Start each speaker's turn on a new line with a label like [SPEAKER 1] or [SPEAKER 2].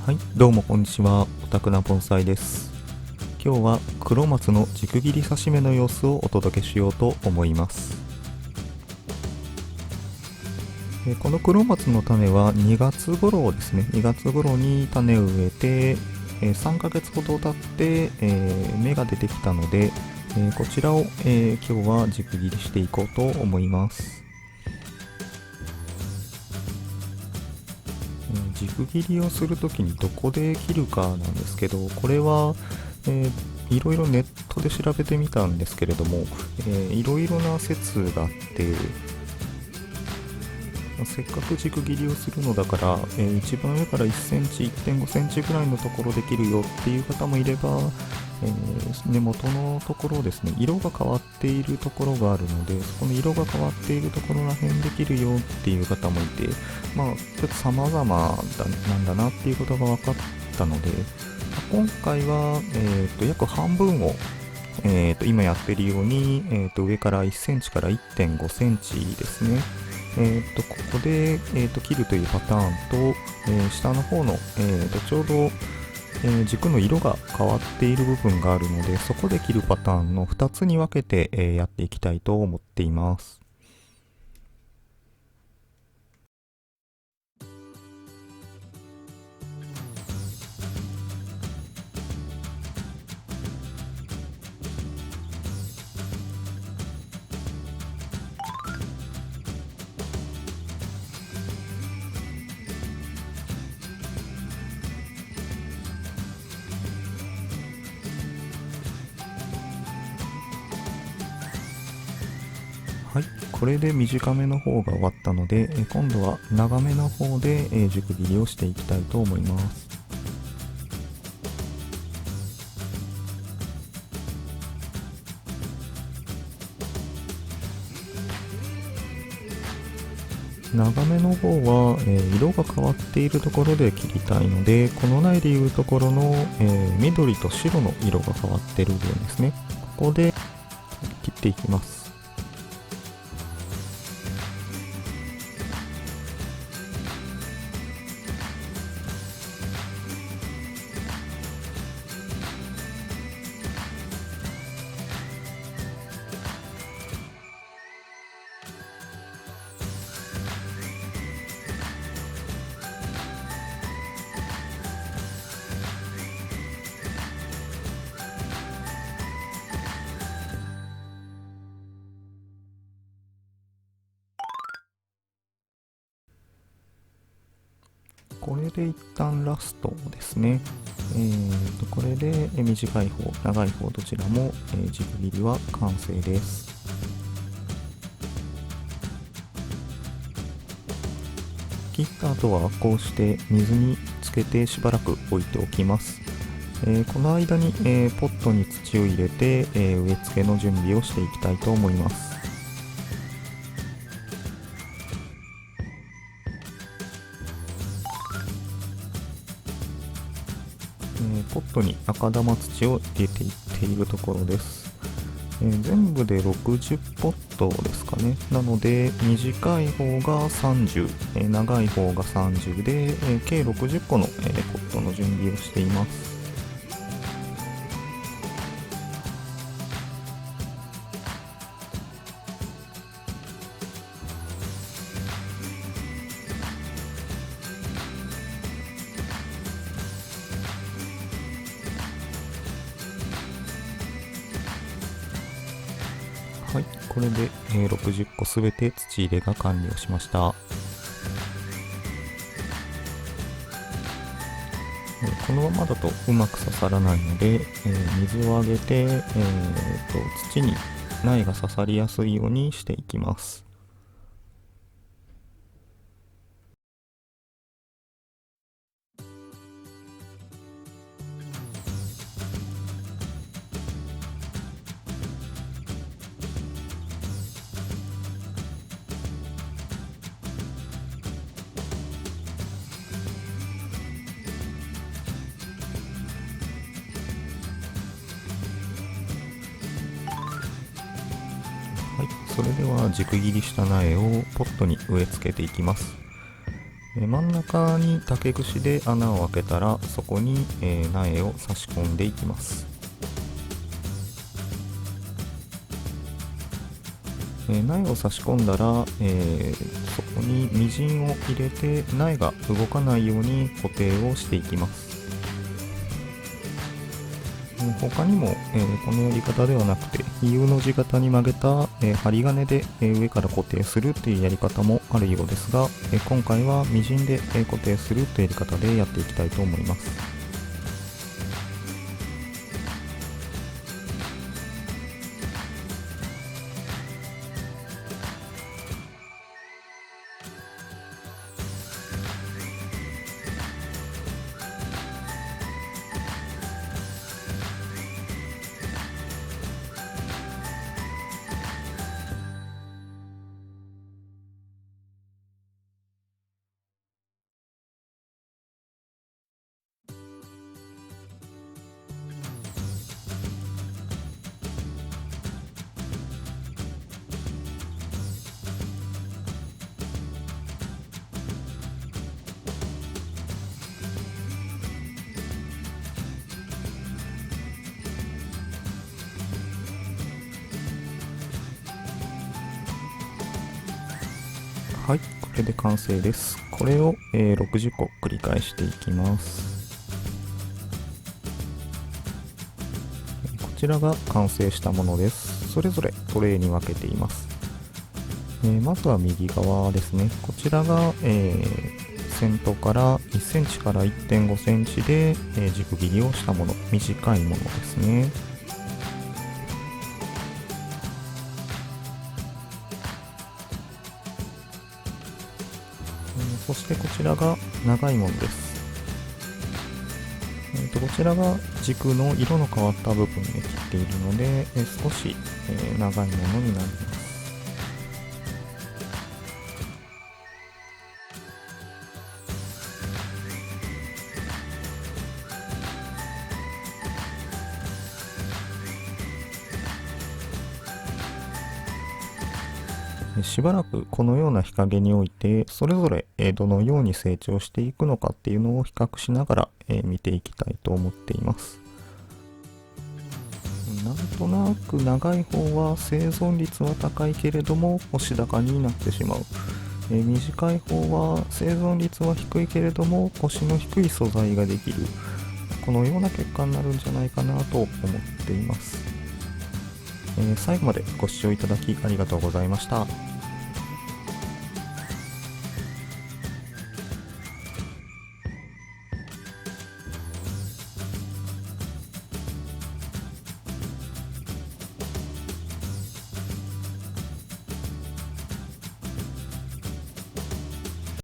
[SPEAKER 1] はい、どうもこんにちは。オタクな盆栽です。今日は黒松の軸切り刺し目の様子をお届けしようと思います。この黒松の種は2月頃ですね、2月頃に種を植えて、3ヶ月ほど経って、芽が出てきたので、こちらを、今日は軸切りしていこうと思います。軸切りをするときにどこで切るかなんですけど、これは、いろいろネットで調べてみたんですけれども、いろいろな説があって、せっかく軸切りをするのだから、一番上から1センチ、1.5センチぐらいのところで切るよっていう方もいれば、根元のところですね、色が変わっているところがあるので、そこの色が変わっているところら辺で切るよっていう方もいて、まあ、ちょっと様々なんだなっていうことが分かったので、今回は、約半分を、今やってるように、上から1センチから1.5センチですね。ここで、切るというパターンと、下の方の、ちょうど、軸の色が変わっている部分があるので、そこで切るパターンの2つに分けて、やっていきたいと思っています。はい、これで短めの方が終わったので、今度は長めの方で、軸切りをしていきたいと思います。長めの方は、色が変わっているところで切りたいので、この苗でいうところの、緑と白の色が変わっている部分ですね。ここで切っていきます。これで一旦ラストですね。これで短い方、長い方どちらも、軸切りは完成です。切った後はこうして水につけてしばらく置いておきます。この間に、ポットに土を入れて、植え付けの準備をしていきたいと思います。ポットに赤玉土を入れていっているところです。全部で60ポットですかね。なので短い方が30、長い方が30で、計60個の、ポットの準備をしています。はい、これで、60個すべて土入れが完了しました。このままだとうまく刺さらないので、水をあげて、土に苗が刺さりやすいようにしていきます。はい、それでは軸切りした苗をポットに植え付けていきます。真ん中に竹串で穴を開けたら、そこに苗を差し込んでいきます。苗を差し込んだら、そこにみじんを入れて苗が動かないように固定をしていきます。他にも、このやり方ではなくて U の字型に曲げた、針金で、上から固定するというやり方もあるようですが、今回はみじんで、固定するというやり方でやっていきたいと思います。はい、これで完成です。これを、60個繰り返していきます。こちらが完成したものです。それぞれトレイに分けています。まずは右側ですね。こちらが、先頭から1センチから1.5センチで、軸切りをしたもの、短いものですね。そしてこちらが長いものです。こちらが軸の色の変わった部分で切っているので、少し、長いものになります。しばらくこのような日陰において、それぞれどのように成長していくのかっていうのを比較しながら見ていきたいと思っています。なんとなく長い方は生存率は高いけれども干し高になってしまう。短い方は生存率は低いけれどもコシの低い素材ができる。このような結果になるんじゃないかなと思っています。最後までご視聴いただきありがとうございました。